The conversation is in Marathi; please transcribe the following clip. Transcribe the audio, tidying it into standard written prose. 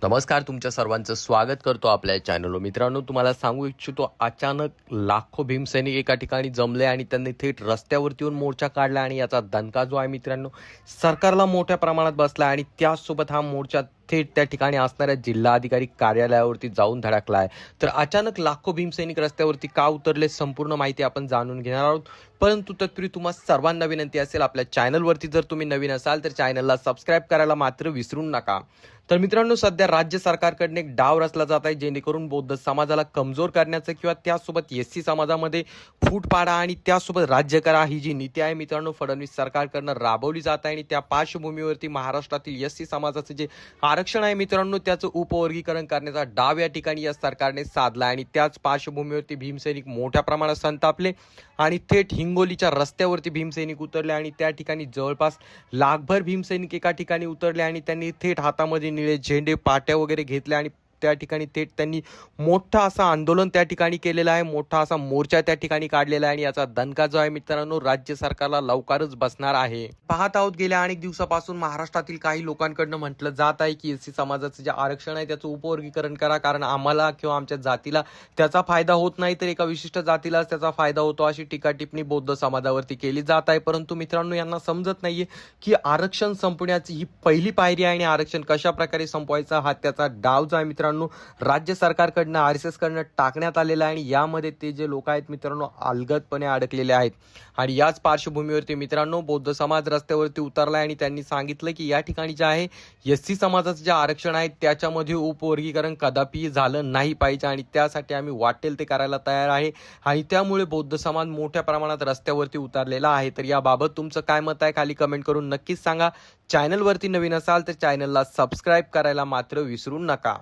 नमस्कार, तुमच्या सर्वांचं स्वागत करतो आपल्या चॅनलवर. मित्रांनो, तुम्हाला सांगू इच्छितो, अचानक लाखो भीमसैनिक एका ठिकाणी जमले आणि त्यांनी थेट रस्त्यावरती येऊन मोर्चा काढला आणि याचा दणका जो आहे मित्रांनो सरकारला मोठ्या प्रमाणात बसला आणि त्याचसोबत हा मोर्चा थेट त्या ठिकाणी असणाऱ्या जिल्हाधिकारी कार्यालयावरती जाऊन धडकला आहे. तर अचानक लाखो भीमसैनिक रस्त्यावरती का उतरले, संपूर्ण माहिती आपण जाणून घेणार आहोत. परंतु तत्पूर्वी तुम्हा सर्वांना विनंती असेल, आपल्या चॅनलवरती जर तुम्ही नवीन असाल तर चॅनलला सबस्क्राईब करायला मात्र विसरू नका. तर मित्रांनो, सध्या राज्य सरकारकडून एक डाव रचला जात आहे जेणेकरून बौद्ध समाजाला कमजोर करण्याचं किंवा त्यासोबत एससी समाजामध्ये फूट पाडा आणि त्यासोबत राज्य करा ही जी नीती आहे मित्रांनो फडणवीस सरकारकडून राबवली जात आहे. आणि त्या पार्श्वभूमीवरती महाराष्ट्रातील एससी समाजाचं जे आरक्षण आहे मित्रांनो त्याचं उपवर्गीकरण करण्याचा डाव या ठिकाणी या सरकारने साधला आणि त्याच पार्श्वभूमीवरती भीमसैनिक मोठ्या प्रमाणात संतापले आणि थेट हिंगोलीच्या रस्त्यावरती भीमसैनिक उतरले आणि त्या ठिकाणी जवळपास लाखभर भीमसैनिक एका ठिकाणी उतरले आणि त्यांनी थेट हातामध्ये निळे झेंडे पाट्या वगैरे घेतल्या आणि त्या ठिकाणी थेट त्यांनी मोठा असा आंदोलन त्या ठिकाणी केलेला आहे, मोठा असा मोर्चा त्या ठिकाणी काढलेला आहे आणि याचा दणका जो आहे मित्रांनो राज्य सरकारला लवकरच बसणार आहे. पाहत आहोत, गेल्या अनेक दिवसापासून महाराष्ट्रातील काही लोकांकडून म्हटलं जात आहे की एससी समाजाचं जे आरक्षण आहे त्याचं उपवर्गीकरण करा, कारण आम्हाला किंवा आमच्या जातीला त्याचा फायदा होत नाही तर एका विशिष्ट जातीलाच त्याचा फायदा होतो, अशी टीका टिप्पणी बौद्ध समाजावरती केली जात आहे. परंतु मित्रांनो, यांना समजत नाहीये की आरक्षण संपवण्याची ही पहिली पायरी आहे आणि आरक्षण कशा प्रकारे संपवायचा हा त्याचा डाव जो आहे मित्रांनो राज्य सरकारकडनं आरएसएस कडनं टाकण्यात आलेला आहे आणि यामध्ये ते जे लोक आहेत मित्रांनो अलगदपणे अडकलेले आहेत. आणि याच पार्श्वभूमीवरती मित्रांनो बौद्ध समाज रस्त्यावरती उतरला आणि त्यांनी सांगितलं की या ठिकाणी जे आहे एससी समाजाचं जे आरक्षण आहे त्याच्यामध्ये उपवर्गीकरण कदापि झालं नाही पाहिजे आणि त्यासाठी आम्ही वाटेल ते करायला तयार आहे आणि त्यामुळे बौद्ध समाज मोठ्या प्रमाणात रस्त्यावरती उतरलेला आहे. तर याबाबत तुमचं काय मत आहे खाली कमेंट करून नक्कीच सांगा. चॅनलवरती नवीन असाल तर चॅनलला सबस्क्राईब करायला मात्र विसरू नका.